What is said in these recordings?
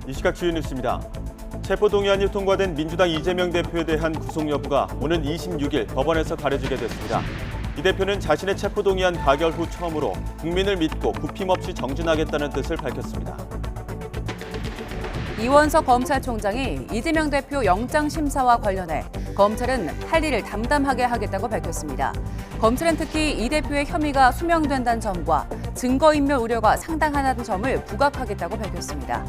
이 시각 주요 뉴스입니다. 체포동의안이 통과된 민주당 이재명 대표에 대한 구속 여부가 오는 26일 법원에서 가려지게 됐습니다. 이 대표는 자신의 체포동의안 가결 후 처음으로 국민을 믿고 굽힘없이 정진하겠다는 뜻을 밝혔습니다. 이원석 검찰총장이 이재명 대표 영장심사와 관련해 검찰은 할 일을 담담하게 하겠다고 밝혔습니다. 검찰은 특히 이 대표의 혐의가 소명된다는 점과 증거인멸 우려가 상당하다는 점을 부각하겠다고 밝혔습니다.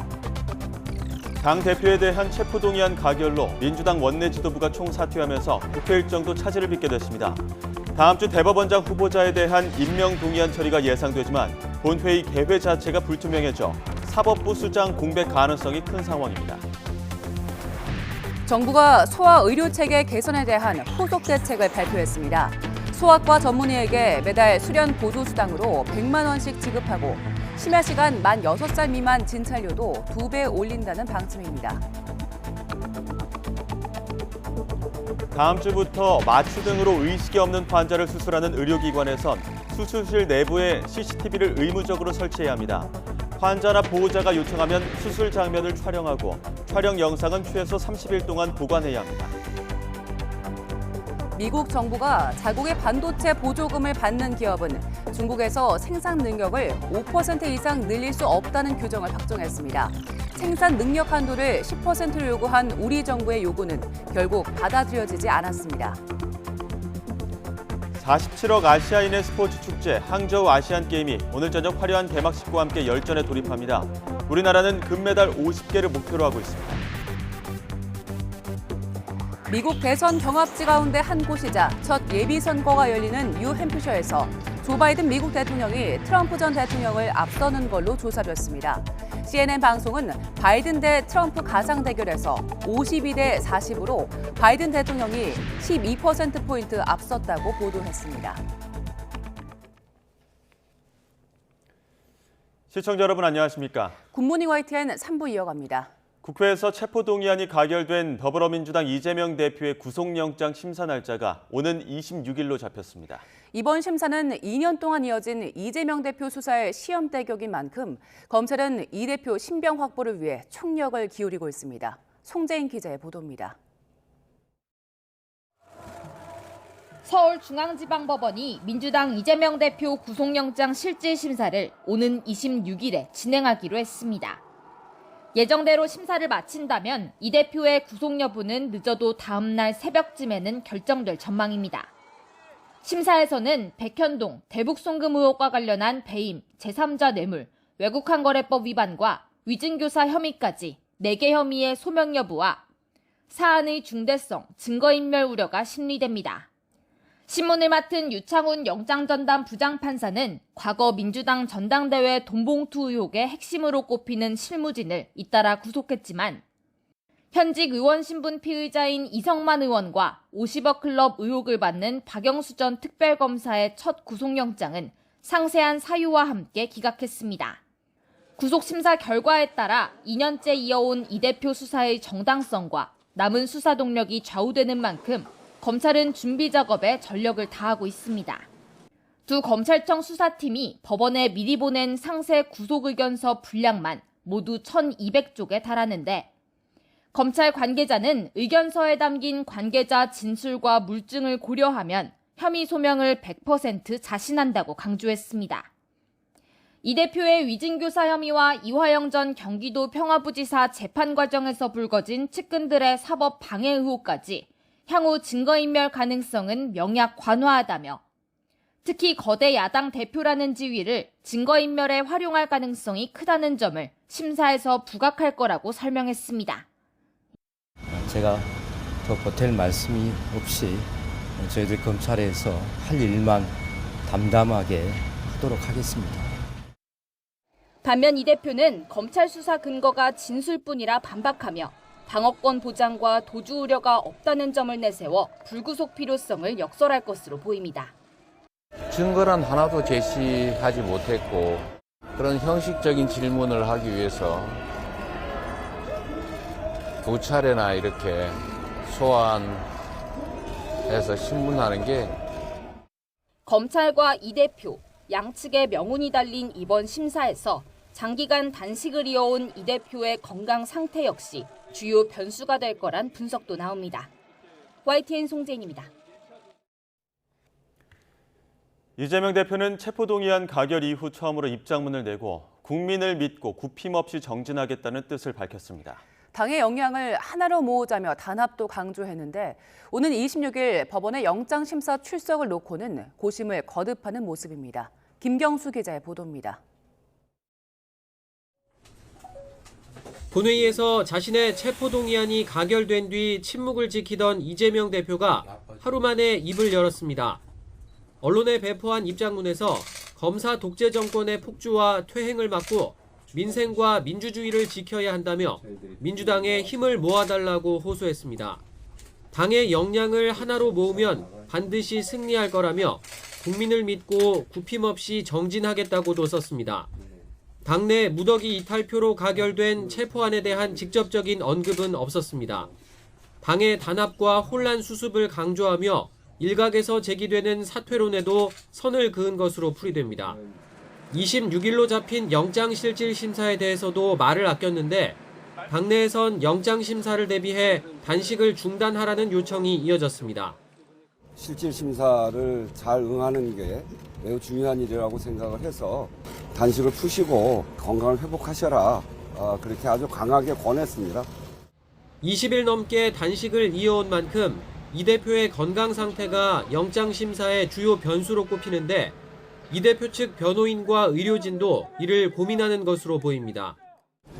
당 대표에 대한 체포동의안 가결로 민주당 원내 지도부가 총사퇴하면서 국회 일정도 차질을 빚게 됐습니다. 다음 주 대법원장 후보자에 대한 임명동의안 처리가 예상되지만 본회의 개회 자체가 불투명해져 사법부 수장 공백 가능성이 큰 상황입니다. 정부가 소아 의료체계 개선에 대한 후속 대책을 발표했습니다. 소아과 전문의에게 매달 수련 보조수당으로 100만 원씩 지급하고 심야 시간 만 6살 미만 진찰료도 2배 올린다는 방침입니다. 다음 주부터 마취 등으로 의식이 없는 환자를 수술하는 의료기관에선 수술실 내부에 CCTV를 의무적으로 설치해야 합니다. 환자나 보호자가 요청하면 수술 장면을 촬영하고 촬영 영상은 최소 30일 동안 보관해야 합니다. 미국 정부가 자국의 반도체 보조금을 받는 기업은 중국에서 생산 능력을 5% 이상 늘릴 수 없다는 규정을 확정했습니다. 생산 능력 한도를 10%로 요구한 우리 정부의 요구는 결국 받아들여지지 않았습니다. 47억 아시아인의 스포츠 축제 항저우 아시안게임이 오늘 저녁 화려한 개막식과 함께 열전에 돌입합니다. 우리나라는 금메달 50개를 목표로 하고 있습니다. 미국 대선 경합지 가운데 한 곳이자 첫 예비선거가 열리는 뉴햄프셔에서 조 바이든 미국 대통령이 트럼프 전 대통령을 앞서는 걸로 조사됐습니다. CNN 방송은 바이든 대 트럼프 가상 대결에서 52대 40으로 바이든 대통령이 12%포인트 앞섰다고 보도했습니다. 시청자 여러분 안녕하십니까? 굿모닝 YTN 3부 이어갑니다. 국회에서 체포동의안이 가결된 더불어민주당 이재명 대표의 구속영장 심사 날짜가 오는 26일로 잡혔습니다. 이번 심사는 2년 동안 이어진 이재명 대표 수사의 시험대격인 만큼 검찰은 이 대표 신병 확보를 위해 총력을 기울이고 있습니다. 송재인 기자의 보도입니다. 서울중앙지방법원이 민주당 이재명 대표 구속영장 실질심사를 오는 26일에 진행하기로 했습니다. 예정대로 심사를 마친다면 이 대표의 구속 여부는 늦어도 다음 날 새벽쯤에는 결정될 전망입니다. 심사에서는 백현동, 대북송금 의혹과 관련한 배임, 제3자 뇌물, 외국환거래법 위반과 위증교사 혐의까지 4개 혐의의 소명 여부와 사안의 중대성, 증거인멸 우려가 심리됩니다. 신문을 맡은 유창훈 영장전담 부장판사는 과거 민주당 전당대회 돈봉투 의혹의 핵심으로 꼽히는 실무진을 잇따라 구속했지만 현직 의원 신분 피의자인 이성만 의원과 50억 클럽 의혹을 받는 박영수 전 특별검사의 첫 구속영장은 상세한 사유와 함께 기각했습니다. 구속심사 결과에 따라 2년째 이어온 이 대표 수사의 정당성과 남은 수사 동력이 좌우되는 만큼 검찰은 준비 작업에 전력을 다하고 있습니다. 두 검찰청 수사팀이 법원에 미리 보낸 상세 구속의견서 분량만 모두 1,200쪽에 달하는데 검찰 관계자는 의견서에 담긴 관계자 진술과 물증을 고려하면 혐의 소명을 100% 자신한다고 강조했습니다. 이 대표의 위증교사 혐의와 이화영 전 경기도 평화부지사 재판 과정에서 불거진 측근들의 사법 방해 의혹까지 향후 증거인멸 가능성은 명약관화하다며 특히 거대 야당 대표라는 지위를 증거인멸에 활용할 가능성이 크다는 점을 심사에서 부각할 거라고 설명했습니다. 제가 더 보탤 말씀이 없이 저희들 검찰에서 할 일만 담담하게 하도록 하겠습니다. 반면 이 대표는 검찰 수사 근거가 진술뿐이라 반박하며 방어권 보장과 도주 우려가 없다는 점을 내세워 불구속 필요성을 역설할 것으로 보입니다. 증거란 하나도 제시하지 못했고 그런 형식적인 질문을 하기 위해서 두 차례나 이렇게 소환해서 신문하는 게 검찰과 이 대표, 양측의 명운이 달린 이번 심사에서 장기간 단식을 이어온 이 대표의 건강 상태 역시 주요 변수가 될 거란 분석도 나옵니다. YTN 송재인입니다. 이재명 대표는 체포동의안 가결 이후 처음으로 입장문을 내고 국민을 믿고 굽힘없이 정진하겠다는 뜻을 밝혔습니다. 당의 역량을 하나로 모으자며 단합도 강조했는데 오는 26일 법원의 영장심사 출석을 놓고는 고심을 거듭하는 모습입니다. 김경수 기자의 보도입니다. 본회의에서 자신의 체포동의안이 가결된 뒤 침묵을 지키던 이재명 대표가 하루 만에 입을 열었습니다. 언론에 배포한 입장문에서 검사 독재 정권의 폭주와 퇴행을 막고 민생과 민주주의를 지켜야 한다며 민주당에 힘을 모아달라고 호소했습니다. 당의 역량을 하나로 모으면 반드시 승리할 거라며 국민을 믿고 굽힘없이 정진하겠다고도 썼습니다. 당내 무더기 이탈표로 가결된 체포안에 대한 직접적인 언급은 없었습니다. 당의 단합과 혼란 수습을 강조하며 일각에서 제기되는 사퇴론에도 선을 그은 것으로 풀이됩니다. 26일로 잡힌 영장실질 심사에 대해서도 말을 아꼈는데 당내에선 영장심사를 대비해 단식을 중단하라는 요청이 이어졌습니다. 실질 심사를 잘 응하는 게 매우 중요한 일이라고 생각을 해서 단식을 푸시고 건강을 회복하셔라. 그렇게 아주 강하게 권했습니다. 20일 넘게 단식을 이어온 만큼 이 대표의 건강 상태가 영장심사의 주요 변수로 꼽히는데 이 대표 측 변호인과 의료진도 이를 고민하는 것으로 보입니다.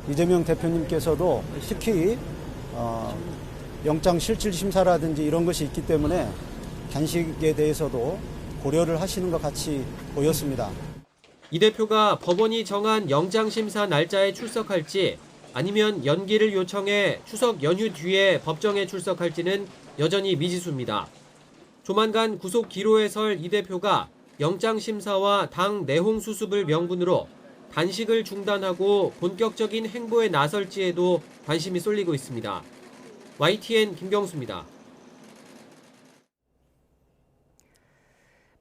이재명 대표님께서도 특히 영장 실질 심사라든지 이런 것이 있기 때문에 단식에 대해서도 고려를 하시는 것 같이 보였습니다. 이 대표가 법원이 정한 영장심사 날짜에 출석할지 아니면 연기를 요청해 추석 연휴 뒤에 법정에 출석할지는 여전히 미지수입니다. 조만간 구속 기로에 설 이 대표가 영장심사와 당 내홍 수습을 명분으로 단식을 중단하고 본격적인 행보에 나설지에도 관심이 쏠리고 있습니다. YTN 김경수입니다.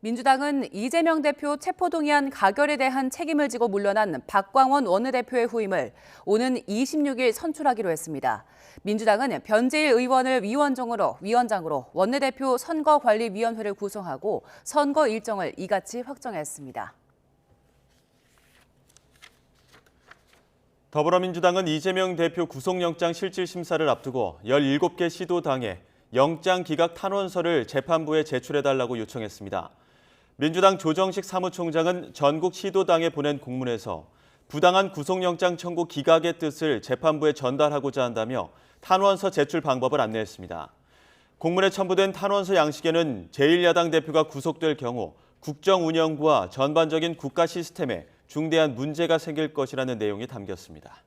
민주당은 이재명 대표 체포동의안 가결에 대한 책임을 지고 물러난 박광원 원내대표의 후임을 오는 26일 선출하기로 했습니다. 민주당은 변재일 의원을 위원장으로 원내대표 선거관리위원회를 구성하고 선거 일정을 이같이 확정했습니다. 더불어민주당은 이재명 대표 구속영장 실질심사를 앞두고 17개 시도당에 영장 기각 탄원서를 재판부에 제출해달라고 요청했습니다. 민주당 조정식 사무총장은 전국 시도당에 보낸 공문에서 부당한 구속영장 청구 기각의 뜻을 재판부에 전달하고자 한다며 탄원서 제출 방법을 안내했습니다. 공문에 첨부된 탄원서 양식에는 제1야당 대표가 구속될 경우 국정 운영과 전반적인 국가 시스템에 중대한 문제가 생길 것이라는 내용이 담겼습니다.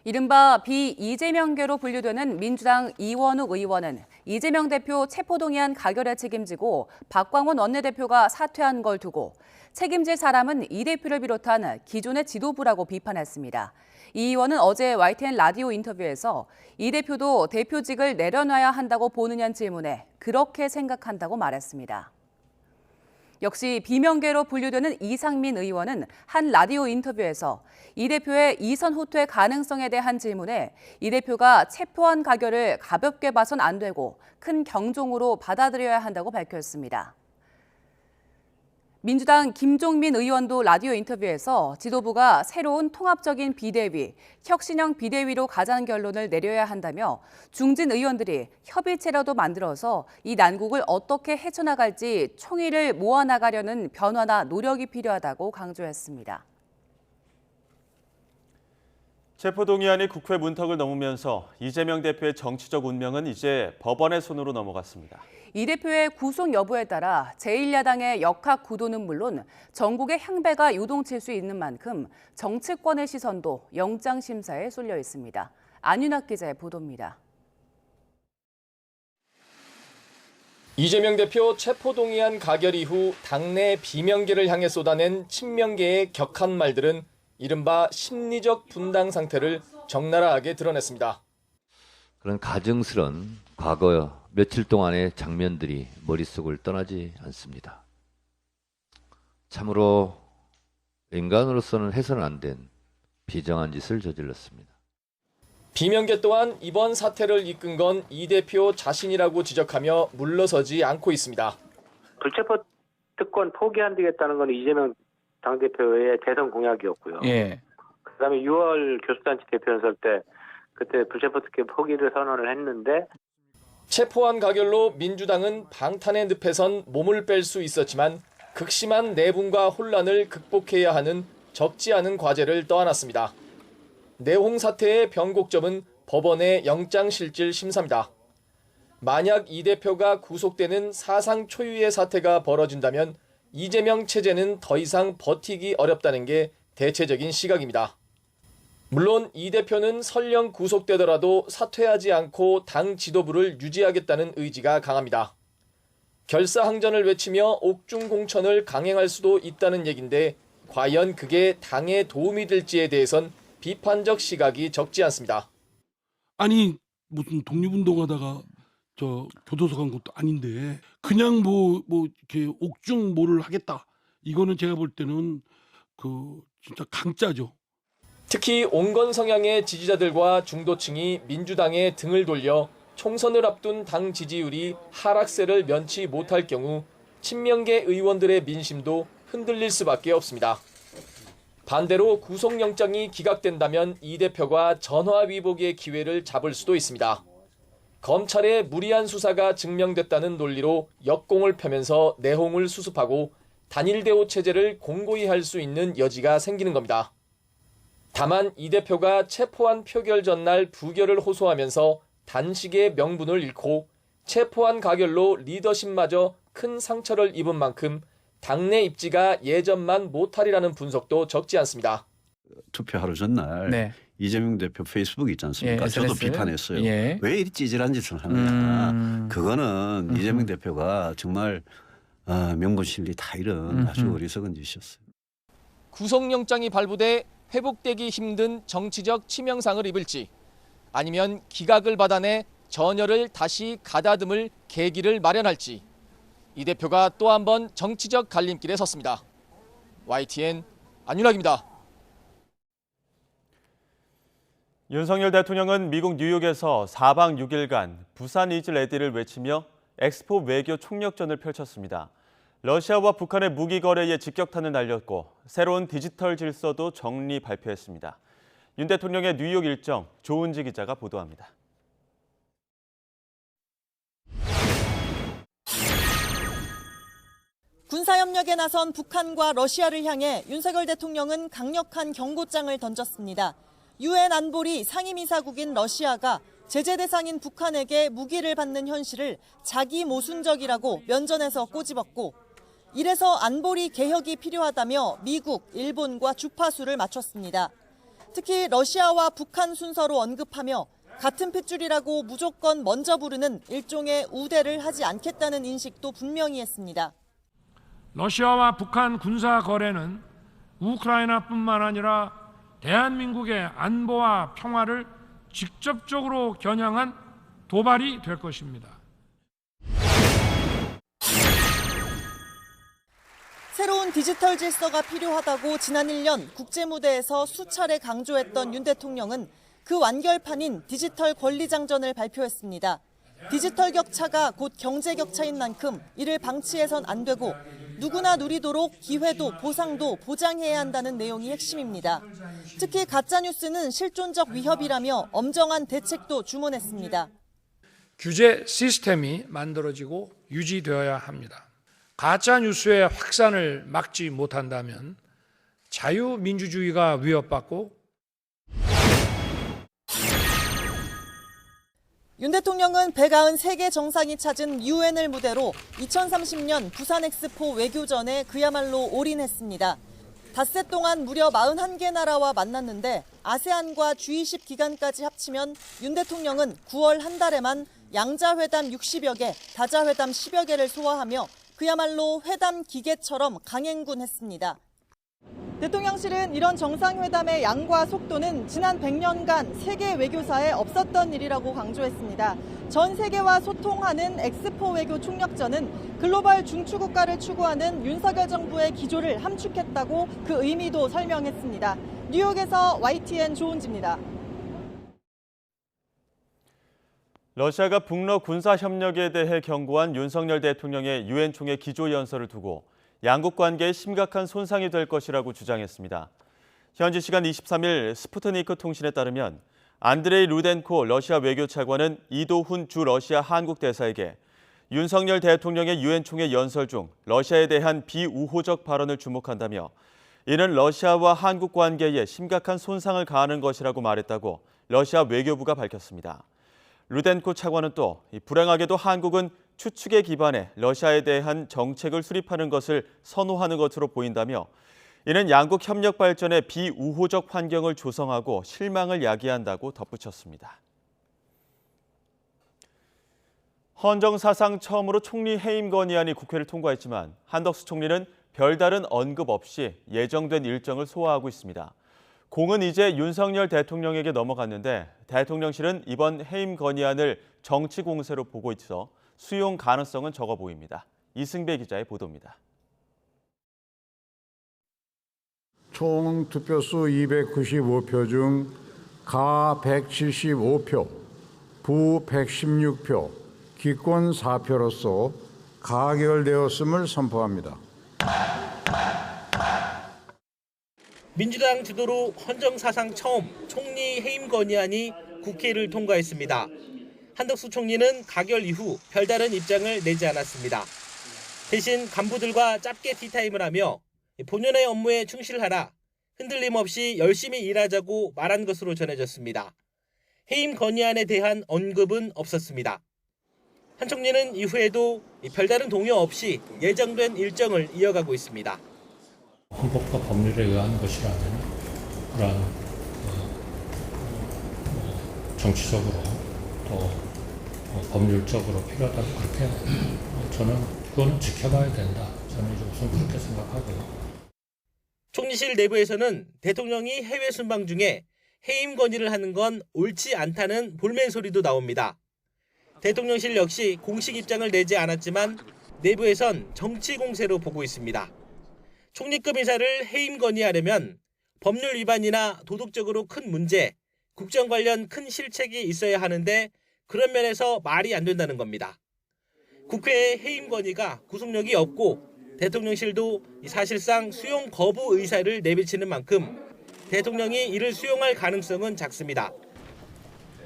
이른바 비이재명계로 분류되는 민주당 이원욱 의원은 이재명 대표 체포동의안 가결에 책임지고 박광원 원내대표가 사퇴한 걸 두고 책임질 사람은 이 대표를 비롯한 기존의 지도부라고 비판했습니다. 이 의원은 어제 YTN 라디오 인터뷰에서 이 대표도 대표직을 내려놔야 한다고 보느냐는 질문에 그렇게 생각한다고 말했습니다. 역시 비명계로 분류되는 이상민 의원은 한 라디오 인터뷰에서 이 대표의 이선 후퇴 가능성에 대한 질문에 이 대표가 체포안 가결을 가볍게 봐선 안 되고 큰 경종으로 받아들여야 한다고 밝혔습니다. 민주당 김종민 의원도 라디오 인터뷰에서 지도부가 새로운 통합적인 비대위, 혁신형 비대위로 가자는 결론을 내려야 한다며 중진 의원들이 협의체라도 만들어서 이 난국을 어떻게 헤쳐나갈지 총의를 모아나가려는 변화나 노력이 필요하다고 강조했습니다. 체포동의안이 국회 문턱을 넘으면서 이재명 대표의 정치적 운명은 이제 법원의 손으로 넘어갔습니다. 이 대표의 구속 여부에 따라 제1야당의 역학 구도는 물론 전국의 향배가 요동칠 수 있는 만큼 정치권의 시선도 영장심사에 쏠려 있습니다. 안윤학 기자의 보도입니다. 이재명 대표 체포동의안 가결 이후 당내 비명계를 향해 쏟아낸 친명계의 격한 말들은 이른바 심리적 분당 상태를 적나라하게 드러냈습니다. 그런 가증스런 과거 며칠 동안의 장면들이 머릿속을 떠나지 않습니다. 참으로 인간으로서는 해서는 안 된 비정한 짓을 저질렀습니다. 비명계 또한 이번 사태를 이끈 건 이 대표 자신이라고 지적하며 물러서지 않고 있습니다. 불체포 특권 포기 안 되겠다는 건 이재명 당대표의 대선 공약이었고요. 예. 그다음에 6월 교수단체 대표연설 때 그때 불체포 특권 포기를 선언을 했는데 체포한 가결로 민주당은 방탄의 늪에선 몸을 뺄 수 있었지만 극심한 내분과 혼란을 극복해야 하는 적지 않은 과제를 떠안았습니다. 내홍 사태의 변곡점은 법원의 영장실질 심사입니다. 만약 이 대표가 구속되는 사상 초유의 사태가 벌어진다면 이재명 체제는 더 이상 버티기 어렵다는 게 대체적인 시각입니다. 물론 이 대표는 설령 구속되더라도 사퇴하지 않고 당 지도부를 유지하겠다는 의지가 강합니다. 결사항전을 외치며 옥중공천을 강행할 수도 있다는 얘긴데 과연 그게 당에 도움이 될지에 대해선 비판적 시각이 적지 않습니다. 아니 무슨 독립운동하다가 저 교도소 간 것도 아닌데 그냥 뭐 이렇게 옥중 뭐를 하겠다. 이거는 제가 볼 때는 진짜 강짜죠. 특히 온건 성향의 지지자들과 중도층이 민주당에 등을 돌려 총선을 앞둔 당 지지율이 하락세를 면치 못할 경우 친명계 의원들의 민심도 흔들릴 수밖에 없습니다. 반대로 구속영장이 기각된다면 이 대표가 전화위복의 기회를 잡을 수도 있습니다. 검찰의 무리한 수사가 증명됐다는 논리로 역공을 펴면서 내홍을 수습하고 단일대오 체제를 공고히 할 수 있는 여지가 생기는 겁니다. 다만 이 대표가 체포한 표결 전날 부결을 호소하면서 단식의 명분을 잃고 체포한 가결로 리더십마저 큰 상처를 입은 만큼 당내 입지가 예전만 못하리라는 분석도 적지 않습니다. 투표 하루 전날 네. 이재명 대표 페이스북 있지 않습니까? 예, 저도 SNS? 비판했어요. 예. 왜 이리 찌질한 짓을 하느냐. 그거는 이재명 대표가 정말 명분실리 다 이런 아주 어리석은 짓이었어요. 구속영장이 발부돼 회복되기 힘든 정치적 치명상을 입을지 아니면 기각을 받아내 전열을 다시 가다듬을 계기를 마련할지 이 대표가 또 한 번 정치적 갈림길에 섰습니다. YTN 안윤학입니다. 윤석열 대통령은 미국 뉴욕에서 4박 6일간 부산 이즈 레디를 외치며 엑스포 외교 총력전을 펼쳤습니다. 러시아와 북한의 무기 거래에 직격탄을 날렸고 새로운 디지털 질서도 정리 발표했습니다. 윤 대통령의 뉴욕 일정 조은지 기자가 보도합니다. 군사협력에 나선 북한과 러시아를 향해 윤석열 대통령은 강력한 경고장을 던졌습니다. 유엔 안보리 상임이사국인 러시아가 제재 대상인 북한에게 무기를 받는 현실을 자기 모순적이라고 면전에서 꼬집었고 이래서 안보리 개혁이 필요하다며 미국, 일본과 주파수를 맞췄습니다. 특히 러시아와 북한 순서로 언급하며 같은 핏줄이라고 무조건 먼저 부르는 일종의 우대를 하지 않겠다는 인식도 분명히 했습니다. 러시아와 북한 군사 거래는 우크라이나뿐만 아니라 대한민국의 안보와 평화를 직접적으로 겨냥한 도발이 될 것입니다. 새로운 디지털 질서가 필요하다고 지난 1년 국제무대에서 수차례 강조했던 윤 대통령은 그 완결판인 디지털 권리장전을 발표했습니다. 디지털 격차가 곧 경제 격차인 만큼 이를 방치해선 안 되고 누구나 누리도록 기회도 보상도 보장해야 한다는 내용이 핵심입니다. 특히 가짜뉴스는 실존적 위협이라며 엄정한 대책도 주문했습니다. 규제 시스템이 만들어지고 유지되어야 합니다. 가짜뉴스의 확산을 막지 못한다면 자유민주주의가 위협받고 윤 대통령은 193개 정상이 찾은 유엔을 무대로 2030년 부산 엑스포 외교전에 그야말로 올인했습니다. 닷새 동안 무려 41개 나라와 만났는데 아세안과 G20 기간까지 합치면 윤 대통령은 9월 한 달에만 양자회담 60여 개, 다자회담 10여 개를 소화하며 그야말로 회담 기계처럼 강행군했습니다. 대통령실은 이런 정상회담의 양과 속도는 지난 100년간 세계 외교사에 없었던 일이라고 강조했습니다. 전 세계와 소통하는 엑스포 외교 총력전은 글로벌 중추국가를 추구하는 윤석열 정부의 기조를 함축했다고 그 의미도 설명했습니다. 뉴욕에서 YTN 조은지입니다. 러시아가 북러 군사 협력에 대해 경고한 윤석열 대통령의 유엔 총회 기조연설을 두고 양국 관계에 심각한 손상이 될 것이라고 주장했습니다. 현지 시간 23일 스푸트니크 통신에 따르면 안드레이 루덴코 러시아 외교차관은 이도훈 주 러시아 한국 대사에게 윤석열 대통령의 유엔 총회 연설 중 러시아에 대한 비우호적 발언을 주목한다며 이는 러시아와 한국 관계에 심각한 손상을 가하는 것이라고 말했다고 러시아 외교부가 밝혔습니다. 루덴코 차관은 또 불행하게도 한국은 추측에 기반해 러시아에 대한 정책을 수립하는 것을 선호하는 것으로 보인다며 이는 양국 협력 발전에 비우호적 환경을 조성하고 실망을 야기한다고 덧붙였습니다. 헌정 사상 처음으로 총리 해임 건의안이 국회를 통과했지만 한덕수 총리는 별다른 언급 없이 예정된 일정을 소화하고 있습니다. 공은 이제 윤석열 대통령에게 넘어갔는데 대통령실은 이번 해임 건의안을 정치 공세로 보고 있어 수용 가능성은 적어 보입니다. 이승배 기자의 보도입니다. 총 투표수 295표 중 가 175표, 부 116표, 기권 4표로서 가결되었음을 선포합니다. 민주당 주도로 헌정 사상 처음 총리 해임 건의안이 국회를 통과했습니다. 한덕수 총리는 가결 이후 별다른 입장을 내지 않았습니다. 대신 간부들과 짧게 티타임을 하며 본연의 업무에 충실하라, 흔들림 없이 열심히 일하자고 말한 것으로 전해졌습니다. 해임 건의안에 대한 언급은 없었습니다. 한 총리는 이후에도 별다른 동요 없이 예정된 일정을 이어가고 있습니다. 헌법과 법률에 의한 것이라면 그런 정치적으로 또 법률적으로 필요하다고 그렇게 저는 그거는 지켜봐야 된다. 저는 이제 우선 그렇게 생각하고요. 총리실 내부에서는 대통령이 해외 순방 중에 해임 건의를 하는 건 옳지 않다는 볼멘 소리도 나옵니다. 대통령실 역시 공식 입장을 내지 않았지만 내부에선 정치 공세로 보고 있습니다. 총리급 인사를 해임 건의하려면 법률 위반이나 도덕적으로 큰 문제, 국정 관련 큰 실책이 있어야 하는데 그런 면에서 말이 안 된다는 겁니다. 국회의 해임 건의가 구속력이 없고 대통령실도 사실상 수용 거부 의사를 내비치는 만큼 대통령이 이를 수용할 가능성은 작습니다.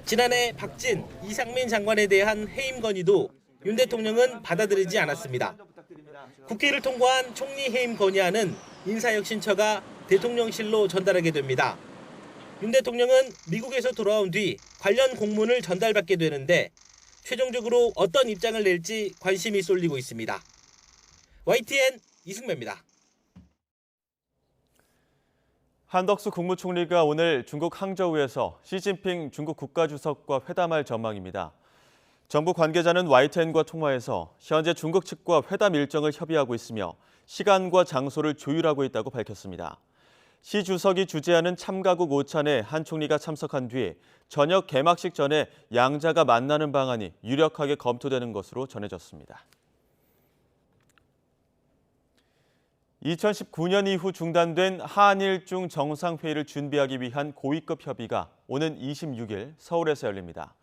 지난해 박진, 이상민 장관에 대한 해임 건의도 윤 대통령은 받아들이지 않았습니다. 국회를 통과한 총리 해임 건의안은 인사혁신처가 대통령실로 전달하게 됩니다. 윤 대통령은 미국에서 돌아온 뒤 관련 공문을 전달받게 되는데 최종적으로 어떤 입장을 낼지 관심이 쏠리고 있습니다. YTN 이승배입니다. 한덕수 국무총리가 오늘 중국 항저우에서 시진핑 중국 국가주석과 회담할 전망입니다. 정부 관계자는 YTN과 통화에서 현재 중국 측과 회담 일정을 협의하고 있으며 시간과 장소를 조율하고 있다고 밝혔습니다. 시 주석이 주재하는 참가국 오찬에 한 총리가 참석한 뒤 저녁 개막식 전에 양자가 만나는 방안이 유력하게 검토되는 것으로 전해졌습니다. 2019년 이후 중단된 한일중 정상회의를 준비하기 위한 고위급 협의가 오는 26일 서울에서 열립니다.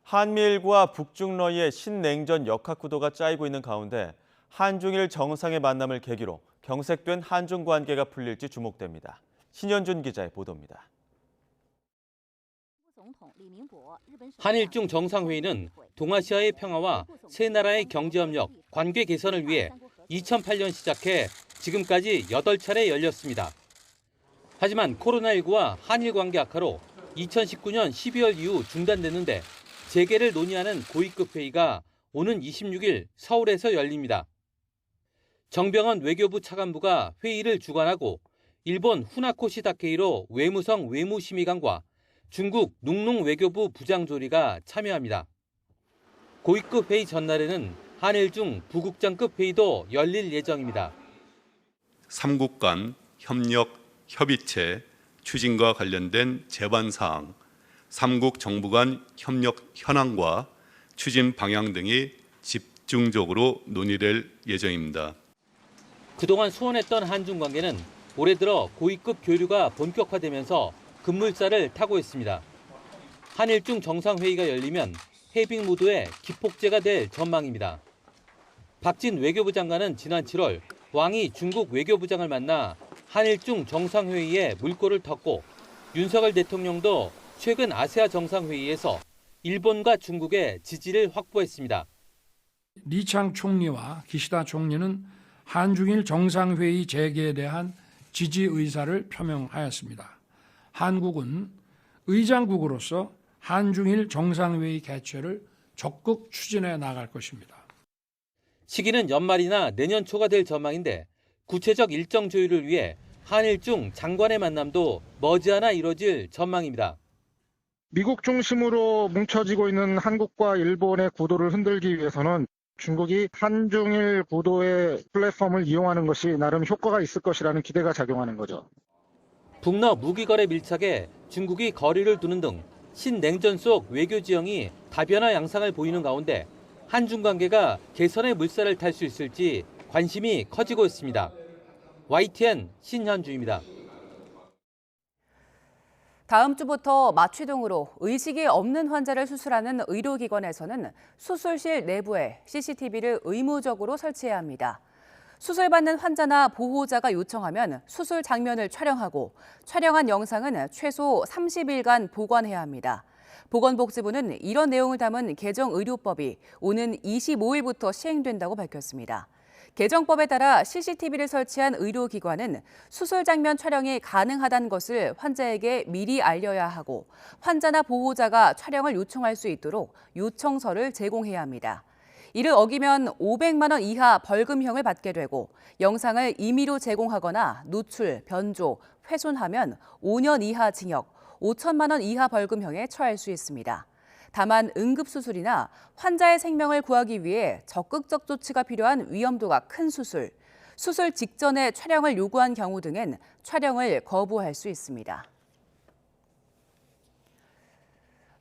한미일과 북중러의 신냉전 역학구도가 짜이고 있는 가운데 한중일 정상의 만남을 계기로 경색된 한중 관계가 풀릴지 주목됩니다. 신현준 기자의 보도입니다. 한일중 정상회의는 동아시아의 평화와 세 나라의 경제협력, 관계 개선을 위해 2008년 시작해 지금까지 8차례 열렸습니다. 하지만 코로나19와 한일 관계 악화로 2019년 12월 이후 중단됐는데 재개를 논의하는 고위급 회의가 오는 26일 서울에서 열립니다. 정병헌 외교부 차관부가 회의를 주관하고 일본 후나코시 다케이로 외무성 외무심의관과 중국 눅농 외교부 부장조리가 참여합니다. 고위급 회의 전날에는 한일중 부국장급 회의도 열릴 예정입니다. 3국 간 협력 협의체 추진과 관련된 제반 사항, 3국 정부 간 협력 현황과 추진 방향 등이 집중적으로 논의될 예정입니다. 그동안 소원했던 한중 관계는 올해 들어 고위급 교류가 본격화되면서 급물살을 타고 있습니다. 한일중 정상회의가 열리면 해빙 무드의 기폭제가 될 전망입니다. 박진 외교부 장관은 지난 7월 왕이 중국 외교부장을 만나 한일중 정상회의에 물꼬를 텄고 윤석열 대통령도 최근 아세아 정상회의에서 일본과 중국의 지지를 확보했습니다. 리창 총리와 기시다 총리는 한중일 정상회의 재개에 대한 지지 의사를 표명하였습니다. 한국은 의장국으로서 한중일 정상회의 개최를 적극 추진해 나갈 것입니다. 시기는 연말이나 내년 초가 될 전망인데 구체적 일정 조율을 위해 한일중 장관의 만남도 머지않아 이뤄질 전망입니다. 미국 중심으로 뭉쳐지고 있는 한국과 일본의 구도를 흔들기 위해서는 중국이 한중일 구도의 플랫폼을 이용하는 것이 나름 효과가 있을 것이라는 기대가 작용하는 거죠. 북러 무기거래 밀착에 중국이 거리를 두는 등 신냉전 속 외교 지형이 다변화 양상을 보이는 가운데 한중 관계가 개선의 물살을 탈 수 있을지 관심이 커지고 있습니다. YTN 신현주입니다. 다음 주부터 마취등으로 의식이 없는 환자를 수술하는 의료기관에서는 수술실 내부에 CCTV를 의무적으로 설치해야 합니다. 수술받는 환자나 보호자가 요청하면 수술 장면을 촬영하고 촬영한 영상은 최소 30일간 보관해야 합니다. 보건복지부는 이런 내용을 담은 개정의료법이 오는 25일부터 시행된다고 밝혔습니다. 개정법에 따라 CCTV를 설치한 의료기관은 수술 장면 촬영이 가능하다는 것을 환자에게 미리 알려야 하고 환자나 보호자가 촬영을 요청할 수 있도록 요청서를 제공해야 합니다. 이를 어기면 500만 원 이하 벌금형을 받게 되고 영상을 임의로 제공하거나 노출, 변조, 훼손하면 5년 이하 징역, 5천만 원 이하 벌금형에 처할 수 있습니다. 다만 응급수술이나 환자의 생명을 구하기 위해 적극적 조치가 필요한 위험도가 큰 수술, 수술 직전에 촬영을 요구한 경우 등엔 촬영을 거부할 수 있습니다.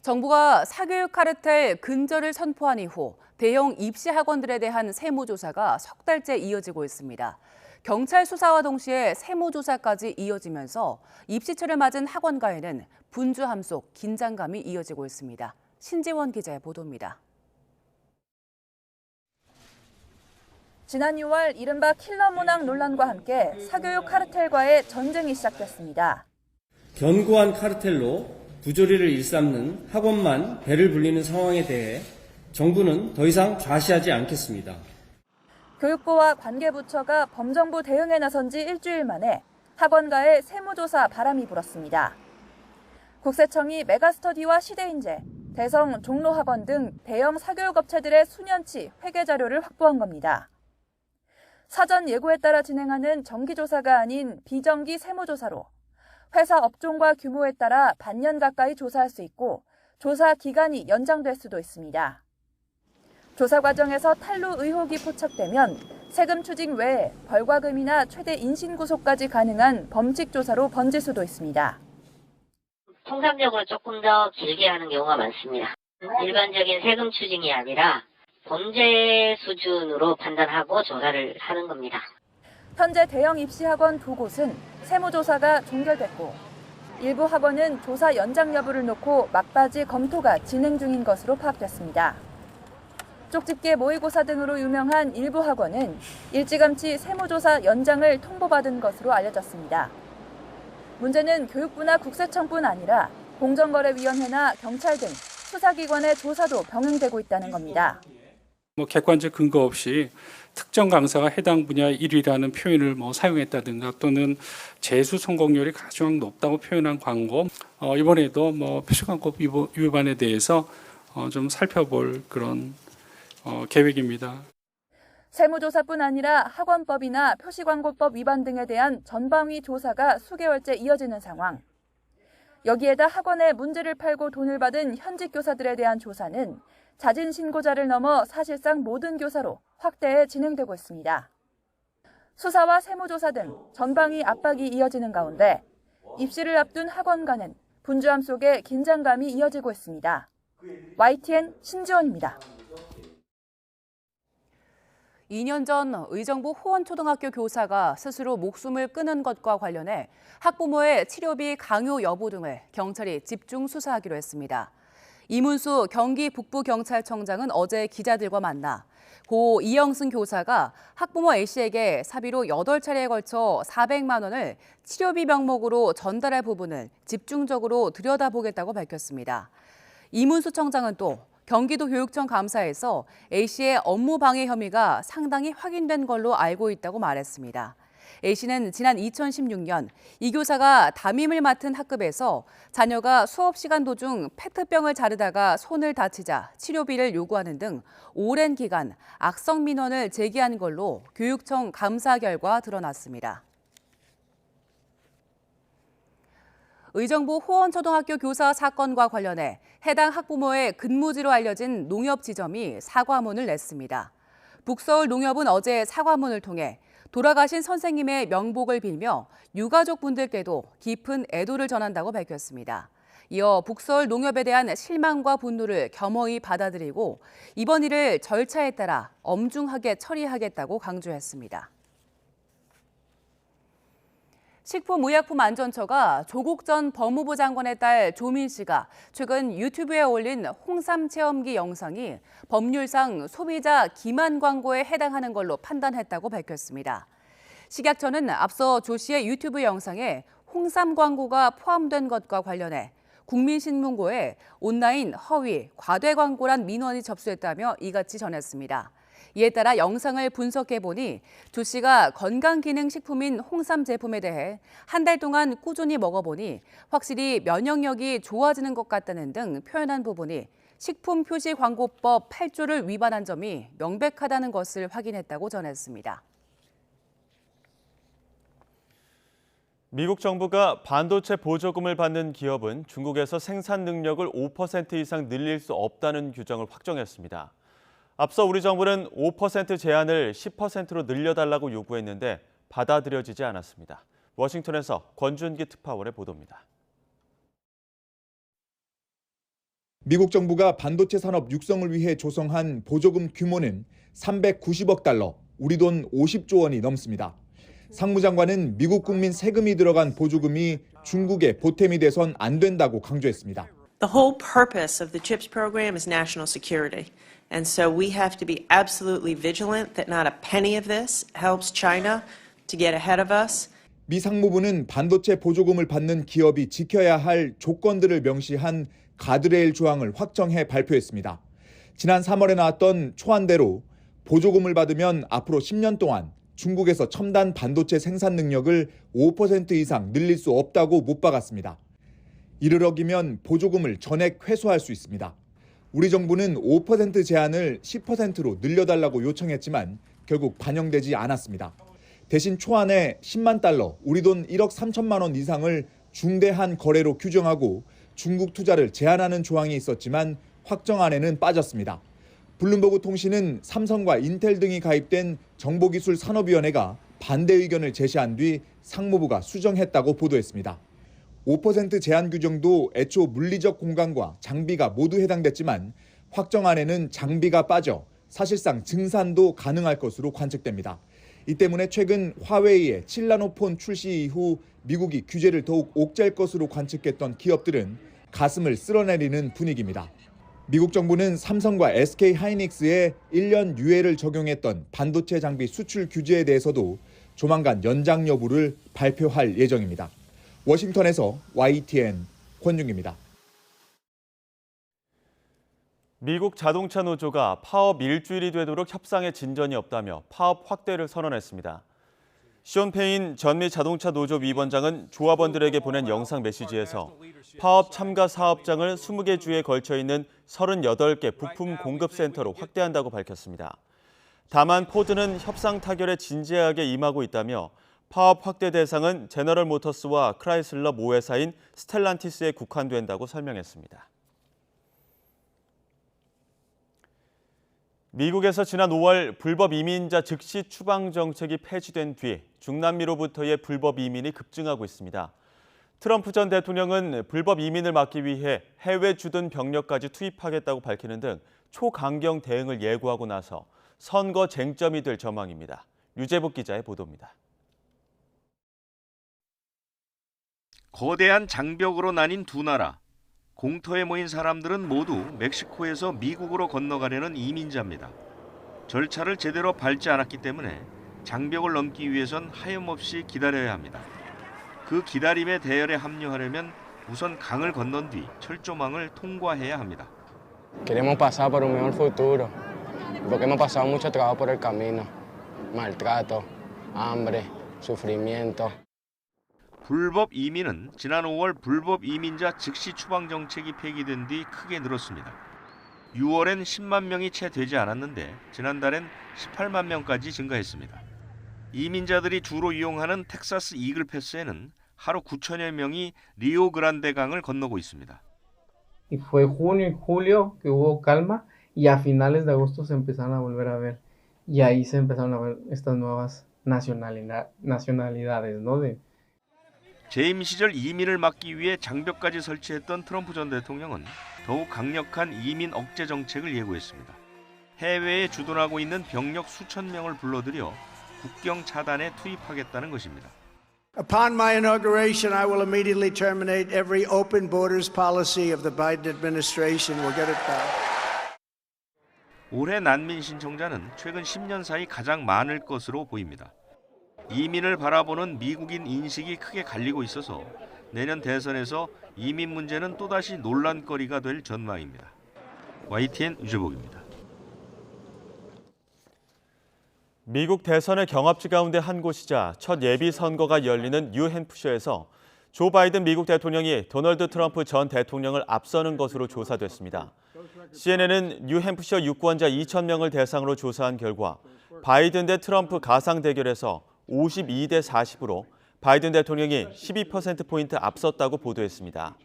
정부가 사교육 카르텔 근절을 선포한 이후 대형 입시 학원들에 대한 세무조사가 석 달째 이어지고 있습니다. 경찰 수사와 동시에 세무조사까지 이어지면서 입시철을 맞은 학원가에는 분주함 속 긴장감이 이어지고 있습니다. 신지원 기자의 보도입니다. 지난 6월 이른바 킬러 문항 논란과 함께 사교육 카르텔과의 전쟁이 시작됐습니다. 견고한 카르텔로 부조리를 일삼는 학원만 배를 불리는 상황에 대해 정부는 더 이상 좌시하지 않겠습니다. 교육부와 관계부처가 범정부 대응에 나선 지 일주일 만에 학원가의 세무조사 바람이 불었습니다. 국세청이 메가스터디와 시대인재, 대성 종로학원 등 대형 사교육업체들의 수년치 회계 자료를 확보한 겁니다. 사전 예고에 따라 진행하는 정기조사가 아닌 비정기 세무조사로 회사 업종과 규모에 따라 반년 가까이 조사할 수 있고 조사 기간이 연장될 수도 있습니다. 조사 과정에서 탈루 의혹이 포착되면 세금 추징 외에 벌과금이나 최대 인신구속까지 가능한 범칙 조사로 번질 수도 있습니다. 통상적으로 조금 더 길게 하는 경우가 많습니다. 일반적인 세금 추징이 아니라 범죄 수준으로 판단하고 조사를 하는 겁니다. 현재 대형 입시학원 2곳은 세무조사가 종결됐고 일부 학원은 조사 연장 여부를 놓고 막바지 검토가 진행 중인 것으로 파악됐습니다. 쪽집게 모의고사 등으로 유명한 일부 학원은 일찌감치 세무조사 연장을 통보받은 것으로 알려졌습니다. 문제는 교육부나 국세청뿐 아니라 공정거래위원회나 경찰 등 수사기관의 조사도 병행되고 있다는 겁니다. 객관적 근거 없이 특정 강사가 해당 분야 1위라는 표현을 사용했다든가 또는 재수 성공률이 가장 높다고 표현한 광고, 이번에도 표시광고 위반에 대해서 좀 살펴볼 그런 계획입니다. 세무조사뿐 아니라 학원법이나 표시광고법 위반 등에 대한 전방위 조사가 수개월째 이어지는 상황. 여기에다 학원에 문제를 팔고 돈을 받은 현직 교사들에 대한 조사는 자진 신고자를 넘어 사실상 모든 교사로 확대해 진행되고 있습니다. 수사와 세무조사 등 전방위 압박이 이어지는 가운데 입시를 앞둔 학원가는 분주함 속에 긴장감이 이어지고 있습니다. YTN 신지원입니다. 2년 전 의정부 호원초등학교 교사가 스스로 목숨을 끊은 것과 관련해 학부모의 치료비 강요 여부 등을 경찰이 집중 수사하기로 했습니다. 이문수 경기 북부경찰청장은 어제 기자들과 만나 고 이영승 교사가 학부모 A씨에게 사비로 8차례에 걸쳐 400만 원을 치료비 명목으로 전달할 부분을 집중적으로 들여다보겠다고 밝혔습니다. 이문수 청장은 또 경기도 교육청 감사에서 A씨의 업무 방해 혐의가 상당히 확인된 걸로 알고 있다고 말했습니다. A씨는 지난 2016년 이 교사가 담임을 맡은 학급에서 자녀가 수업 시간 도중 페트병을 자르다가 손을 다치자 치료비를 요구하는 등 오랜 기간 악성 민원을 제기한 걸로 교육청 감사 결과 드러났습니다. 의정부 호원초등학교 교사 사건과 관련해 해당 학부모의 근무지로 알려진 농협지점이 사과문을 냈습니다. 북서울농협은 어제 사과문을 통해 돌아가신 선생님의 명복을 빌며 유가족분들께도 깊은 애도를 전한다고 밝혔습니다. 이어 북서울농협에 대한 실망과 분노를 겸허히 받아들이고 이번 일을 절차에 따라 엄중하게 처리하겠다고 강조했습니다. 식품의약품안전처가 조국 전 법무부 장관의 딸 조민 씨가 최근 유튜브에 올린 홍삼 체험기 영상이 법률상 소비자 기만 광고에 해당하는 걸로 판단했다고 밝혔습니다. 식약처는 앞서 조 씨의 유튜브 영상에 홍삼 광고가 포함된 것과 관련해 국민신문고에 온라인 허위, 과대 광고란 민원이 접수했다며 이같이 전했습니다. 이에 따라 영상을 분석해보니 조 씨가 건강기능식품인 홍삼 제품에 대해 한 달 동안 꾸준히 먹어보니 확실히 면역력이 좋아지는 것 같다는 등 표현한 부분이 식품표시광고법 8조를 위반한 점이 명백하다는 것을 확인했다고 전했습니다. 미국 정부가 반도체 보조금을 받는 기업은 중국에서 생산 능력을 5% 이상 늘릴 수 없다는 규정을 확정했습니다. 앞서 우리 정부는 5% 제한을 10%로 늘려달라고 요구했는데 받아들여지지 않았습니다. 워싱턴에서 권준기 특파원의 보도입니다. 미국 정부가 반도체 산업 육성을 위해 조성한 보조금 규모는 390억 달러, 우리 돈 50조 원이 넘습니다. 상무장관은 미국 국민 세금이 들어간 보조금이 중국의 보탬이 돼선 안 된다고 강조했습니다. The whole purpose of the CHIPS program is national security. And so we have to be absolutely vigilant that not a penny of this helps China to get ahead of us. 미 상무부는 반도체 보조금을 받는 기업이 지켜야 할 조건들을 명시한 가드레일 조항을 확정해 발표했습니다. 지난 3월에 나왔던 초안대로 보조금을 받으면 앞으로 10년 동안 중국에서 첨단 반도체 생산 능력을 5% 이상 늘릴 수 없다고 못 박았습니다. 이를 어기면 보조금을 전액 회수할 수 있습니다. 우리 정부는 5% 제한을 10%로 늘려달라고 요청했지만 결국 반영되지 않았습니다. 대신 초안에 10만 달러, 우리 돈 1억 3천만 원 이상을 중대한 거래로 규정하고 중국 투자를 제한하는 조항이 있었지만 확정안에는 빠졌습니다. 블룸버그 통신은 삼성과 인텔 등이 가입된 정보기술산업위원회가 반대 의견을 제시한 뒤 상무부가 수정했다고 보도했습니다. 5% 제한 규정도 애초 물리적 공간과 장비가 모두 해당됐지만 확정안에는 장비가 빠져 사실상 증산도 가능할 것으로 관측됩니다. 이 때문에 최근 화웨이의 7나노폰 출시 이후 미국이 규제를 더욱 옥죄할 것으로 관측했던 기업들은 가슴을 쓸어내리는 분위기입니다. 미국 정부는 삼성과 SK 하이닉스에 1년 유예를 적용했던 반도체 장비 수출 규제에 대해서도 조만간 연장 여부를 발표할 예정입니다. 워싱턴에서 YTN 권중기입니다. 미국 자동차 노조가 파업 일주일이 되도록 협상에 진전이 없다며 파업 확대를 선언했습니다. 시온 페인 전미 자동차 노조 위원장은 조합원들에게 보낸 영상 메시지에서 파업 참가 사업장을 20개 주에 걸쳐 있는 38개 부품 공급센터로 확대한다고 밝혔습니다. 다만 포드는 협상 타결에 진지하게 임하고 있다며 파업 확대 대상은 제너럴 모터스와 크라이슬러 모회사인 스텔란티스에 국한된다고 설명했습니다. 미국에서 지난 5월 불법 이민자 즉시 추방 정책이 폐지된 뒤 중남미로부터의 불법 이민이 급증하고 있습니다. 트럼프 전 대통령은 불법 이민을 막기 위해 해외 주둔 병력까지 투입하겠다고 밝히는 등 초강경 대응을 예고하고 나서 선거 쟁점이 될 전망입니다. 류재복 기자의 보도입니다. 거대한 장벽으로 나뉜 두 나라. 공터에 모인 사람들은 모두 멕시코에서 미국으로 건너가려는 이민자입니다. 절차를 제대로 밟지 않았기 때문에 장벽을 넘기 위해선 하염없이 기다려야 합니다. 그 기다림의 대열에 합류하려면 우선 강을 건넌 뒤 철조망을 통과해야 합니다. Queremos pasar por un mejor futuro, porque hemos pasado mucho trabajo por el camino, maltrato, hambre, sufrimiento. 불법 이민은 지난 5월 불법 이민자 즉시 추방 정책이 폐기된 뒤 크게 늘었습니다. 6월엔 10만 명이 채 되지 않았는데 지난달엔 18만 명까지 증가했습니다. 이민자들이 주로 이용하는 텍사스 이글 패스에는 하루 9천여 명이 리오그란데 강을 건너고 있습니다. Y fue junio y julio que hubo calma y a finales de agosto se empezaron a volver a ver y ahí se empezaron a ver estas nuevas nacionalidades, ¿no? 재임 시절 이민을 막기 위해 장벽까지 설치했던 트럼프 전 대통령은 더욱 강력한 이민 억제 정책을 예고했습니다. 해외에 주둔하고 있는 병력 수천 명을 불러들여 국경 차단에 투입하겠다는 것입니다. Upon my inauguration, I will immediately terminate every open borders policy of the Biden administration. We'll get it back. 올해 난민 신청자는 최근 10년 사이 가장 많을 것으로 보입니다. 이민을 바라보는 미국인 인식이 크게 갈리고 있어서 내년 대선에서 이민 문제는 또다시 논란거리가 될 전망입니다. YTN 유재복입니다. 미국 대선의 경합지 가운데 한 곳이자 첫 예비 선거가 열리는 뉴햄프셔에서 조 바이든 미국 대통령이 도널드 트럼프 전 대통령을 앞서는 것으로 조사됐습니다. CNN은 뉴햄프셔 유권자 2,000명을 대상으로 조사한 결과 바이든 대 트럼프 가상 대결에서 52대 40으로 바이든 대통령이 12%포인트 앞섰다고 보도했습니다.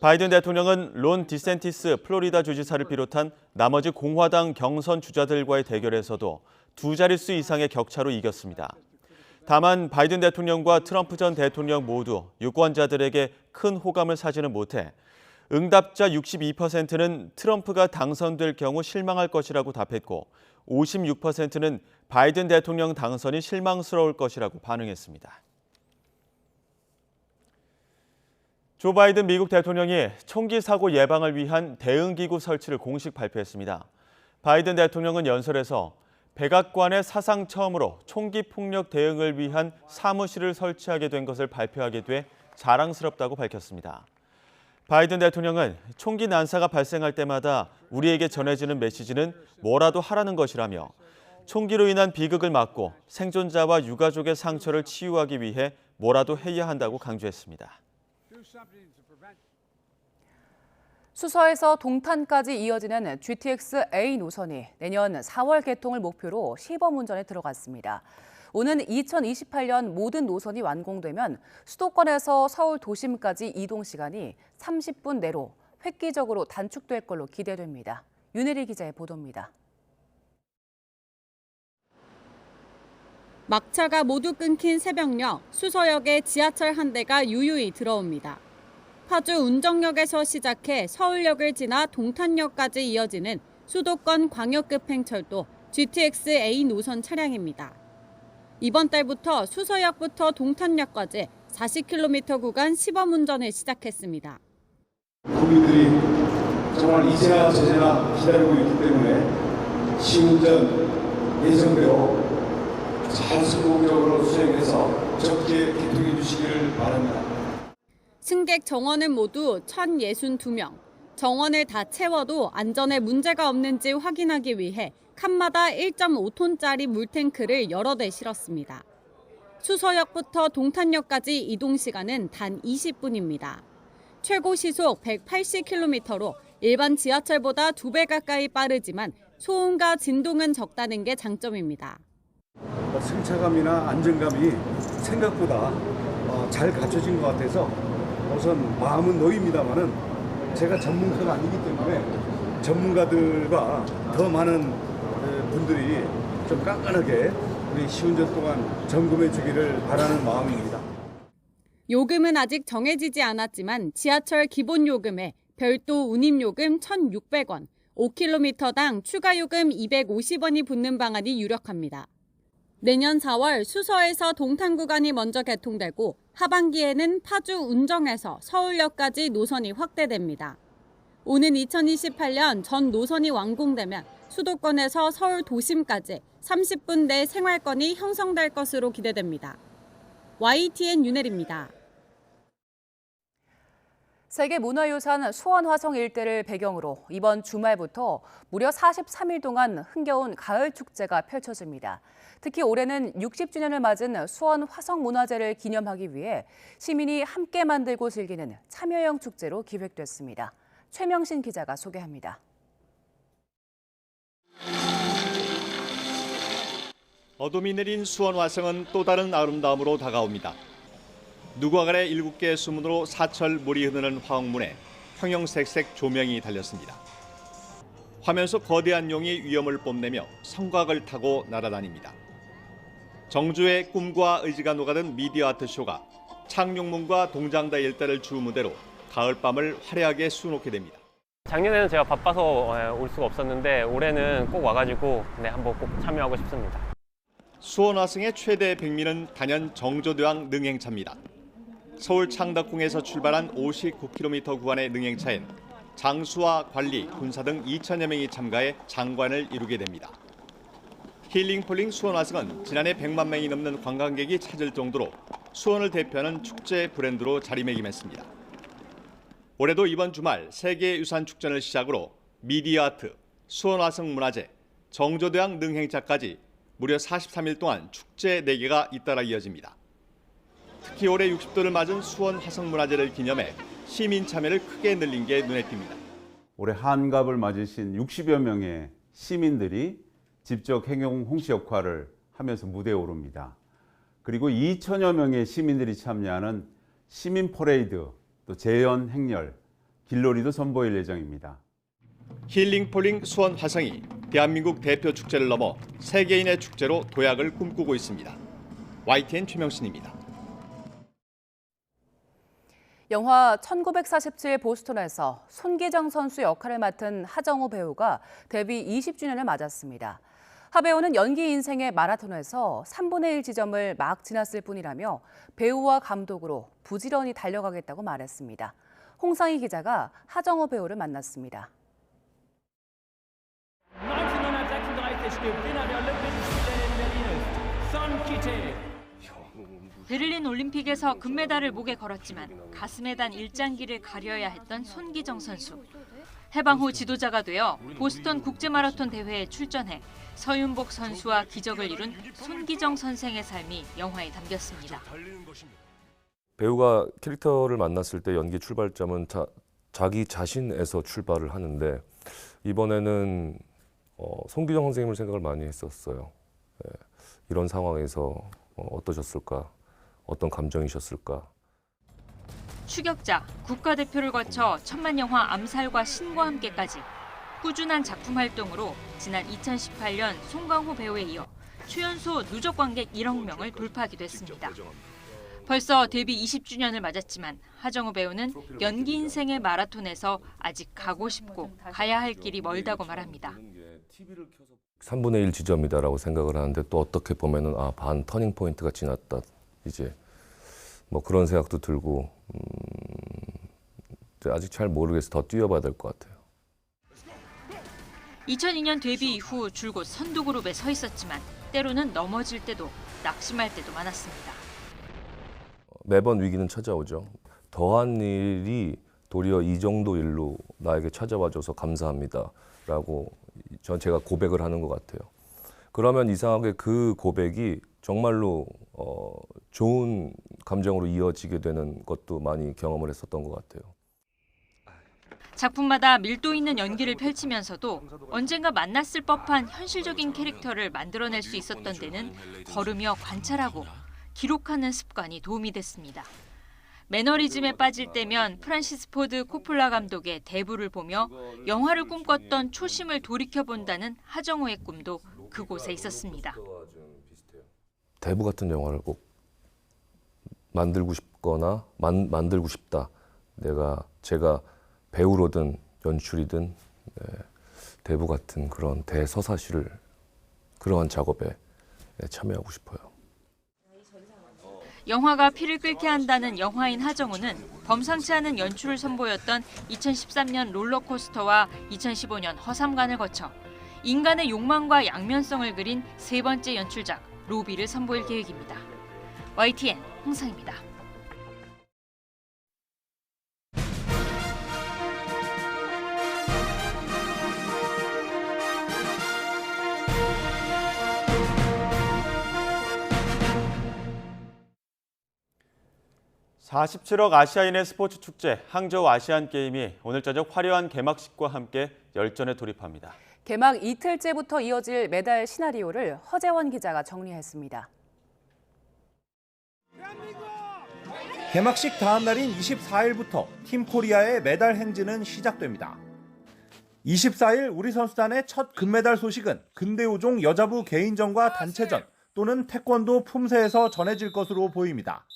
바이든 대통령은 론 디센티스 플로리다 주지사를 비롯한 나머지 공화당 경선 주자들과의 대결에서도 두 자릿수 이상의 격차로 이겼습니다. 다만 바이든 대통령과 트럼프 전 대통령 모두 유권자들에게 큰 호감을 사지는 못해 응답자 62%는 트럼프가 당선될 경우 실망할 것이라고 답했고 56%는 바이든 대통령 당선이 실망스러울 것이라고 반응했습니다. 조 바이든 미국 대통령이 총기 사고 예방을 위한 대응기구 설치를 공식 발표했습니다. 바이든 대통령은 연설에서 백악관에 사상 처음으로 총기 폭력 대응을 위한 사무실을 설치하게 된 것을 발표하게 돼 자랑스럽다고 밝혔습니다. 바이든 대통령은 총기 난사가 발생할 때마다 우리에게 전해지는 메시지는 뭐라도 하라는 것이라며 총기로 인한 비극을 막고 생존자와 유가족의 상처를 치유하기 위해 뭐라도 해야 한다고 강조했습니다. 수서에서 동탄까지 이어지는 GTX A 노선이 내년 4월 개통을 목표로 시범 운전에 들어갔습니다. 오는 2028년 모든 노선이 완공되면 수도권에서 서울 도심까지 이동 시간이 30분 내로 획기적으로 단축될 걸로 기대됩니다. 윤혜리 기자의 보도입니다. 막차가 모두 끊긴 새벽녘 수서역에 지하철 한 대가 유유히 들어옵니다. 파주 운정역에서 시작해 서울역을 지나 동탄역까지 이어지는 수도권 광역급 행철도 GTX A 노선 차량입니다. 이번 달부터 수서역부터 동탄역까지 40km 구간 시범 운전을 시작했습니다. 국민들이 정말 이제나 저제나 기다리고 있기 때문에 시운전 예정대로 잘 성공적으로 수행해서 적게 개통해 주시기를 바랍니다. 승객 정원은 모두 1,062명. 정원을 다 채워도 안전에 문제가 없는지 확인하기 위해 칸마다 1.5톤짜리 물탱크를 여러 대 실었습니다. 수서역부터 동탄역까지 이동 시간은 단 20분입니다. 최고 시속 180km로 일반 지하철보다 2배 가까이 빠르지만 소음과 진동은 적다는 게 장점입니다. 승차감이나 안정감이 생각보다 잘 갖춰진 것 같아서 우선 마음은 놓입니다만은 제가 전문가가 아니기 때문에 전문가들과 더 많은 분들이 좀 깐깐하게 우리 시운전 동안 점검해 주기를 바라는 마음입니다. 요금은 아직 정해지지 않았지만 지하철 기본 요금에 별도 운임 요금 1,600원, 5km당 추가 요금 250원이 붙는 방안이 유력합니다. 내년 4월 수서에서 동탄 구간이 먼저 개통되고 하반기에는 파주 운정에서 서울역까지 노선이 확대됩니다. 오는 2028년 전 노선이 완공되면 수도권에서 서울 도심까지 30분 내 생활권이 형성될 것으로 기대됩니다. YTN 윤혜리입니다. 세계문화유산 수원화성 일대를 배경으로 이번 주말부터 무려 43일 동안 흥겨운 가을 축제가 펼쳐집니다. 특히 올해는 60주년을 맞은 수원 화성문화제를 기념하기 위해 시민이 함께 만들고 즐기는 참여형 축제로 기획됐습니다. 최명신 기자가 소개합니다. 어둠이 내린 수원 화성은 또 다른 아름다움으로 다가옵니다. 누구아간의 7개의 수문으로 사철 물이 흐르는 화옥문에 형형색색 조명이 달렸습니다. 화면 속 거대한 용이 위엄을 뽐내며 성곽을 타고 날아다닙니다. 정주의 꿈과 의지가 녹아든 미디어 아트쇼가 창룡문과 동장다 일대를 주 무대로 가을밤을 화려하게 수놓게 됩니다. 작년에는 제가 바빠서 올 수가 없었는데 올해는 꼭 와가지고 한번 꼭 참여하고 싶습니다. 수원 화성의 최대 백미는 단연 정조대왕 능행차입니다. 서울 창덕궁에서 출발한 59km 구간의 능행차엔 장수와 관리, 군사 등 2천여 명이 참가해 장관을 이루게 됩니다. 힐링폴링 수원 화성은 지난해 100만 명이 넘는 관광객이 찾을 정도로 수원을 대표하는 축제 브랜드로 자리매김했습니다. 올해도 이번 주말 세계유산 축전을 시작으로 미디어 아트, 수원 화성 문화제, 정조대왕 능행차까지 무려 43일 동안 축제 4개가 잇따라 이어집니다. 특히 올해 60도를 맞은 수원 화성문화제를 기념해 시민 참여를 크게 늘린 게 눈에 띕니다. 올해 한갑을 맞으신 60여 명의 시민들이 직접 행용 홍시 역할을 하면서 무대에 오릅니다. 그리고 2천여 명의 시민들이 참여하는 시민 퍼레이드, 또 재연 행렬, 길놀이도 선보일 예정입니다. 힐링폴링 수원 화성이 대한민국 대표 축제를 넘어 세계인의 축제로 도약을 꿈꾸고 있습니다. YTN 최명신입니다. 영화 1947 보스턴에서 손기정 선수 역할을 맡은 하정우 배우가 데뷔 20주년을 맞았습니다. 하 배우는 연기 인생의 마라톤에서 3분의 1 지점을 막 지났을 뿐이라며 배우와 감독으로 부지런히 달려가겠다고 말했습니다. 홍상희 기자가 하정우 배우를 만났습니다. 베를린 올림픽에서 금메달을 목에 걸었지만 가슴에 단 일장기를 가려야 했던 손기정 선수. 해방 후 지도자가 되어 보스턴 국제마라톤 대회에 출전해 서윤복 선수와 기적을 이룬 손기정 선생의 삶이 영화에 담겼습니다. 배우가 캐릭터를 만났을 때 연기 출발점은 자기 자신에서 출발을 하는데 이번에는 손기정 선생님을 생각을 많이 했었어요. 이런 상황에서 어떠셨을까? 어떤 감정이셨을까? 추격자, 국가대표를 거쳐 천만영화 암살과 신과 함께까지 꾸준한 작품 활동으로 지난 2018년 송강호 배우에 이어 최연소 누적 관객 1억 명을 돌파하기도 했습니다. 벌써 데뷔 20주년을 맞았지만 하정우 배우는 연기 인생의 마라톤에서 아직 가고 싶고 가야 할 길이 멀다고 말합니다. 3분의 1 지점이다라고 생각을 하는데 또 어떻게 보면은 반 터닝 포인트가 지났다. 이제 뭐 그런 생각도 들고 아직 잘 모르겠어. 더 뛰어봐야 될 것 같아요. 2002년 데뷔 이후 줄곧 선두그룹에 서 있었지만 때로는 넘어질 때도 낙심할 때도 많았습니다. 매번 위기는 찾아오죠. 더한 일이 도리어 이 정도 일로 나에게 찾아와줘서 감사합니다라고 제가 고백을 하는 것 같아요. 그러면 이상하게 그 고백이 정말로 좋은 감정으로 이어지게 되는 것도 많이 경험을 했었던 것 같아요. 작품마다 밀도 있는 연기를 펼치면서도 언젠가 만났을 법한 현실적인 캐릭터를 만들어낼 수 있었던 데는 걸으며 관찰하고 기록하는 습관이 도움이 됐습니다. 매너리즘에 빠질 때면 프란시스 포드 코폴라 감독의 대부를 보며 영화를 꿈꿨던 초심을 돌이켜본다는 하정우의 꿈도 그곳에 있었습니다. 대부 같은 영화를 꼭 만들고 싶거나 만들고 싶다. 제가 배우로든 연출이든 대부 같은 그런 대서사시를 그러한 작업에 참여하고 싶어요. 영화가 피를 끓게 한다는 영화인 하정우는 범상치 않은 연출을 선보였던 2013년 롤러코스터와 2015년 허삼관을 거쳐 인간의 욕망과 양면성을 그린 세 번째 연출작 로비를 선보일 계획입니다. YTN 홍상입니다. (47억) 아시아인의 스포츠 축제 항저우 아시안게임이 오늘 저녁 화려한 개막식과 함께 열전에 돌입합니다. 개막 이틀째부터 이어질 메달 시나리오를 허재원 기자가 정리했습니다. 개막식 다음 날인 24일부터 팀 코리아의 메달 행진은 시작됩니다. 24일 우리 선수단의 첫 금메달 소식은 근대오종 여자부 개인전과 단체전 또는 태권도 품새에서 전해질 것으로 보입니다.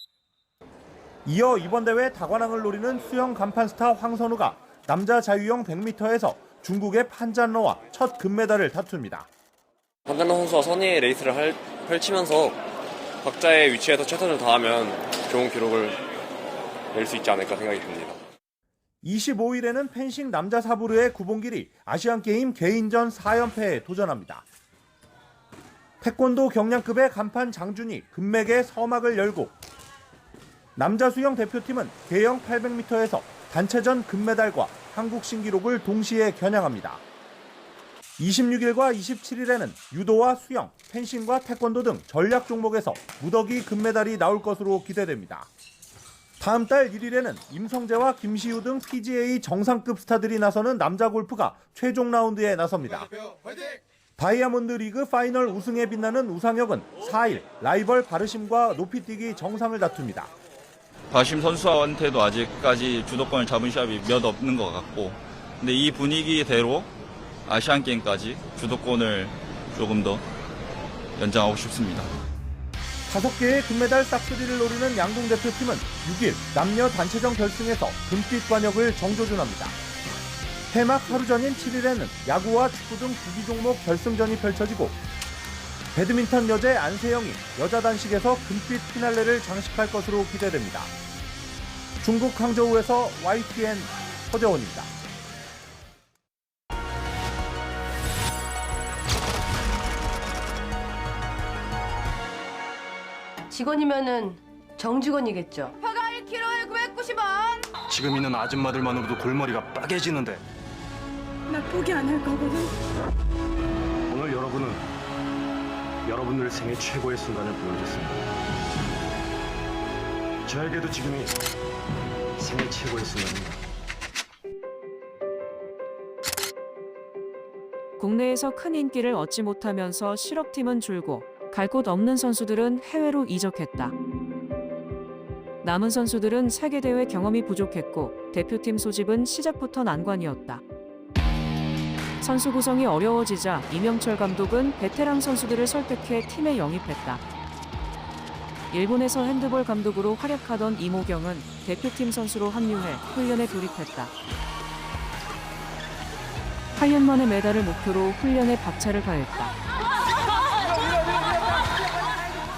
이어 이번 대회 다관왕을 노리는 수영 간판 스타 황선우가 남자 자유형 100m에서 중국의 판잔러와 첫 금메달을 다툽니다. 판잔러 선수와 선의의 레이스를 펼치면서 각자의 위치에서 최선을 다하면 좋은 기록을 낼 수 있지 않을까 생각이 듭니다. 25일에는 펜싱 남자 사부르의 구봉길이 아시안게임 개인전 4연패에 도전합니다. 태권도 경량급의 간판 장준이 금맥의 서막을 열고 남자 수영 대표팀은 개영 800m에서 단체전 금메달과 한국 신기록을 동시에 겨냥합니다. 26일과 27일에는 유도와 수영, 펜싱과 태권도 등 전략 종목에서 무더기 금메달이 나올 것으로 기대됩니다. 다음 달 1일에는 임성재와 김시우 등 PGA 정상급 스타들이 나서는 남자 골프가 최종 라운드에 나섭니다. 다이아몬드 리그 파이널 우승에 빛나는 우상혁은 4일 라이벌 바르심과 높이뛰기 정상을 다툽니다. 바심 선수한테도 아직까지 주도권을 잡은 시합이 몇 없는 것 같고, 근데 이 분위기대로 아시안게임까지 주도권을 조금 더 연장하고 싶습니다. 5개의 금메달 싹쓸이를 노리는 양궁 대표팀은 6일 남녀 단체전 결승에서 금빛 관역을 정조준합니다. 개막 하루 전인 7일에는 야구와 축구 등 구기 종목 결승전이 펼쳐지고 배드민턴 여제 안세영이 여자 단식에서 금빛 피날레를 장식할 것으로 기대됩니다. 중국 항저우에서 YTN 허재원입니다. 직원이면은 정직원이겠죠. 혀가 1kg에 990원. 지금 있는 아줌마들만으로도 골머리가 빠개지는데. 나 포기 안 할 거거든. 오늘 여러분은 여러분들 생애 최고의 순간을 보여줬습니다. 저에게도 지금이 생애 최고의 순간입니다. 국내에서 큰 인기를 얻지 못하면서 실업팀은 줄고 갈 곳 없는 선수들은 해외로 이적했다. 남은 선수들은 세계대회 경험이 부족했고 대표팀 소집은 시작부터 난관이었다. 선수 구성이 어려워지자 이명철 감독은 베테랑 선수들을 설득해 팀에 영입했다. 일본에서 핸드볼 감독으로 활약하던 이모경은 대표팀 선수로 합류해 훈련에 돌입했다. 8년 만에 메달을 목표로 훈련에 박차를 가했다.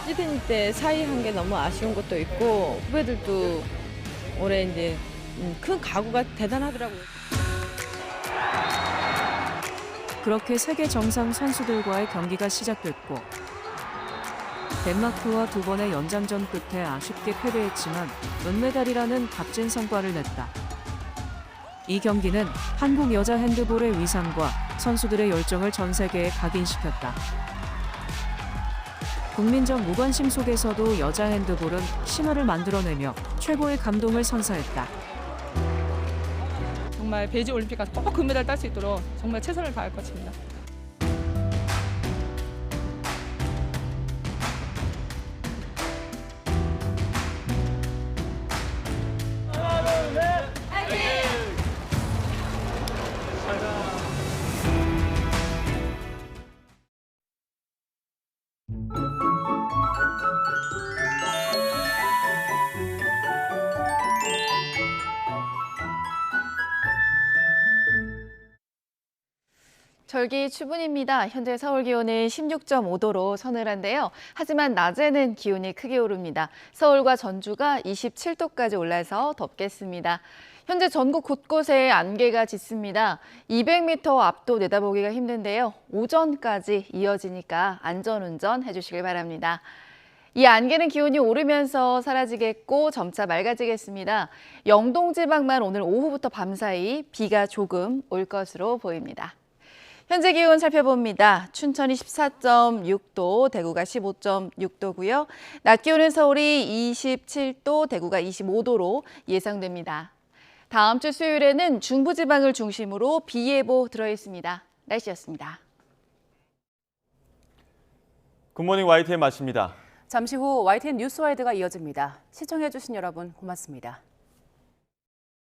시드니 때 사이한 게 너무 아쉬운 것도 있고 후배들도 올해 이제 큰 각오가 대단하더라고요. 그렇게 세계 정상 선수들과의 경기가 시작됐고 덴마크와 2번의 연장전 끝에 아쉽게 패배했지만 은메달이라는 값진 성과를 냈다. 이 경기는 한국 여자 핸드볼의 위상과 선수들의 열정을 전 세계에 각인시켰다. 국민적 무관심 속에서도 여자 핸드볼은 신화를 만들어내며 최고의 감동을 선사했다. 정말 베이징 올림픽 가서 꼭 금메달 딸 수 있도록 정말 최선을 다할 것입니다. 절기 추분입니다. 현재 서울 기온은 16.5도로 서늘한데요. 하지만 낮에는 기온이 크게 오릅니다. 서울과 전주가 27도까지 올라서 덥겠습니다. 현재 전국 곳곳에 안개가 짙습니다. 200m 앞도 내다보기가 힘든데요. 오전까지 이어지니까 안전운전 해주시길 바랍니다. 이 안개는 기온이 오르면서 사라지겠고 점차 맑아지겠습니다. 영동 지방만 오늘 오후부터 밤사이 비가 조금 올 것으로 보입니다. 현재 기온 살펴봅니다. 춘천이 14.6도, 대구가 15.6도고요. 낮 기온은 서울이 27도, 대구가 25도로 예상됩니다. 다음 주 수요일에는 중부지방을 중심으로 비 예보 들어있습니다. 날씨였습니다. 굿모닝 YTN 마칩니다. 잠시 후 YTN 뉴스와이드가 이어집니다. 시청해주신 여러분 고맙습니다.